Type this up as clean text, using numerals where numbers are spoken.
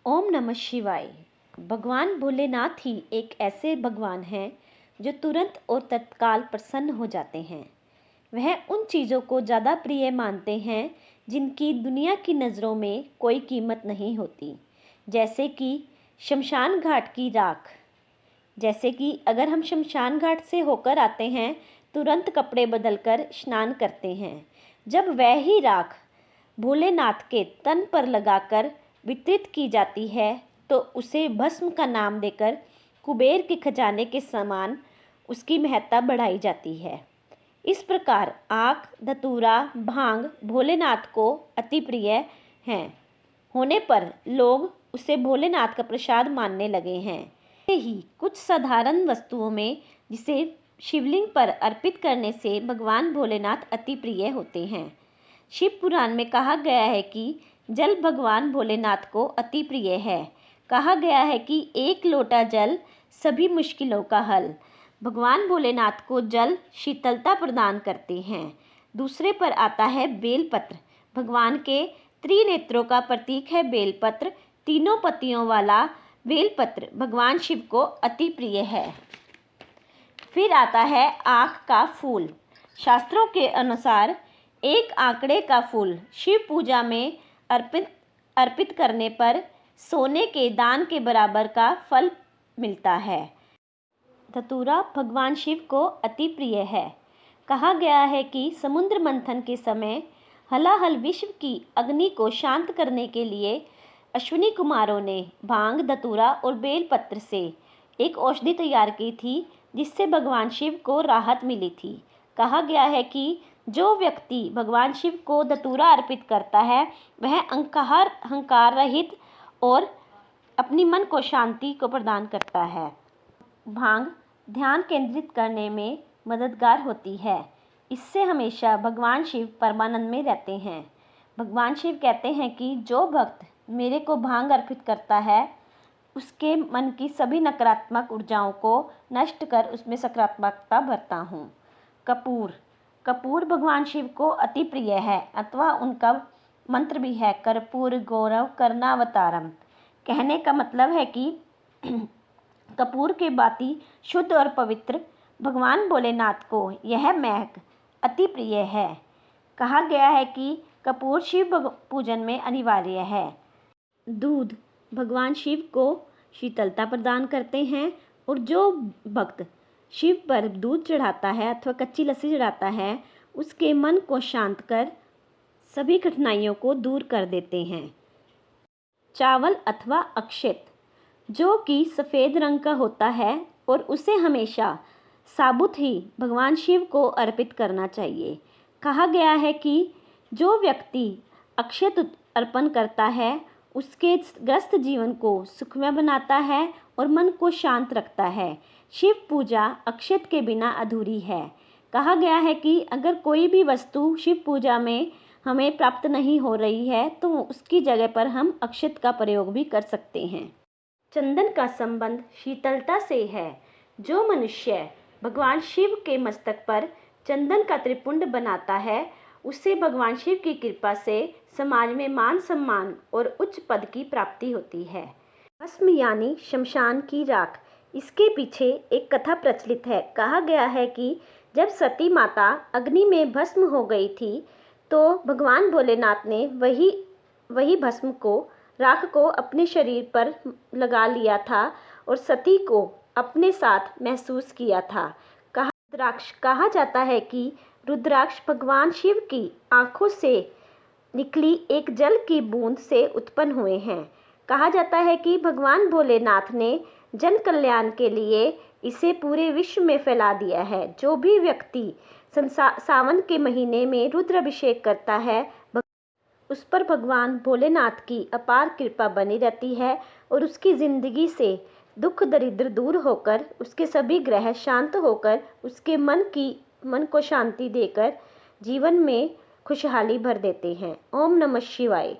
ओम नमः शिवाय। भगवान भोलेनाथ ही एक ऐसे भगवान हैं जो तुरंत और तत्काल प्रसन्न हो जाते हैं। वह उन चीज़ों को ज़्यादा प्रिय मानते हैं जिनकी दुनिया की नज़रों में कोई कीमत नहीं होती, जैसे कि शमशान घाट की राख। जैसे कि अगर हम शमशान घाट से होकर आते हैं, तुरंत कपड़े बदलकर स्नान करते हैं। जब वह ही राख भोलेनाथ के तन पर लगाकर वितरित की जाती है तो उसे भस्म का नाम देकर कुबेर के खजाने के समान उसकी महत्ता बढ़ाई जाती है। इस प्रकार आक, धतूरा, भांग भोलेनाथ को अति प्रिय हैं होने पर लोग उसे भोलेनाथ का प्रसाद मानने लगे हैं। ऐसे ही कुछ साधारण वस्तुओं में जिसे शिवलिंग पर अर्पित करने से भगवान भोलेनाथ अति प्रिय होते हैं। शिव पुराण में कहा गया है कि जल भगवान भोलेनाथ को अति प्रिय है। कहा गया है कि एक लोटा जल सभी मुश्किलों का हल। भगवान भोलेनाथ को जल शीतलता प्रदान करते हैं। दूसरे पर आता है बेलपत्र। भगवान के त्रिनेत्रों का प्रतीक है बेलपत्र। तीनों पत्तियों वाला बेलपत्र भगवान शिव को अति प्रिय है। फिर आता है आँख का फूल। शास्त्रों के अनुसार एक आंकड़े का फूल शिव पूजा में अर्पित करने पर सोने के दान के बराबर का फल मिलता है। धतूरा भगवान शिव को अति प्रिय है। कहा गया है कि समुद्र मंथन के समय हलाहल विश्व की अग्नि को शांत करने के लिए अश्विनी कुमारों ने भांग, धतूरा और बेलपत्र से एक औषधि तैयार की थी जिससे भगवान शिव को राहत मिली थी। कहा गया है कि जो व्यक्ति भगवान शिव को धतूरा अर्पित करता है वह अहंकार रहित और अपनी मन को शांति को प्रदान करता है। भांग ध्यान केंद्रित करने में मददगार होती है। इससे हमेशा भगवान शिव परमानंद में रहते हैं। भगवान शिव कहते हैं कि जो भक्त मेरे को भांग अर्पित करता है उसके मन की सभी नकारात्मक ऊर्जाओं को नष्ट कर उसमें सकारात्मकता भरता हूँ। कपूर भगवान शिव को अति प्रिय है अथवा उनका मंत्र भी है कर्पूर गौरव करनावतारम। कहने का मतलब है कि कपूर के बाती शुद्ध और पवित्र भगवान भोलेनाथ को यह महक अति प्रिय है। कहा गया है कि कपूर शिव पूजन में अनिवार्य है। दूध भगवान शिव को शीतलता प्रदान करते हैं और जो भक्त शिव पर दूध चढ़ाता है अथवा कच्ची लस्सी चढ़ाता है उसके मन को शांत कर सभी कठिनाइयों को दूर कर देते हैं। चावल अथवा अक्षत जो कि सफ़ेद रंग का होता है और उसे हमेशा साबुत ही भगवान शिव को अर्पित करना चाहिए। कहा गया है कि जो व्यक्ति अक्षत अर्पण करता है उसके ग्रस्त जीवन को सुखमय बनाता है और मन को शांत रखता है। शिव पूजा अक्षत के बिना अधूरी है। कहा गया है कि अगर कोई भी वस्तु शिव पूजा में हमें प्राप्त नहीं हो रही है तो उसकी जगह पर हम अक्षत का प्रयोग भी कर सकते हैं। चंदन का संबंध शीतलता से है। जो मनुष्य भगवान शिव के मस्तक पर चंदन का त्रिपुंड बनाता है उससे भगवान शिव की कृपा से समाज में मान सम्मान और उच्च पद की प्राप्ति होती है। भस्म यानी शमशान की राख। इसके पीछे एक कथा प्रचलित है। कहा गया है कि जब सती माता अग्नि में भस्म हो गई थी तो भगवान भोलेनाथ ने वही भस्म को राख को अपने शरीर पर लगा लिया था और सती को अपने साथ महसूस किया था। कहा जाता है कि रुद्राक्ष भगवान शिव की आंखों से निकली एक जल की बूंद से उत्पन्न हुए हैं। कहा जाता है कि भगवान भोलेनाथ ने जन कल्याण के लिए इसे पूरे विश्व में फैला दिया है। जो भी व्यक्ति सावन के महीने में रुद्र अभिषेक करता है उस पर भगवान भोलेनाथ की अपार कृपा बनी रहती है और उसकी ज़िंदगी से दुख दरिद्र दूर होकर उसके सभी ग्रह शांत होकर उसके मन को शांति देकर जीवन में खुशहाली भर देते हैं। ओम नमः शिवाय।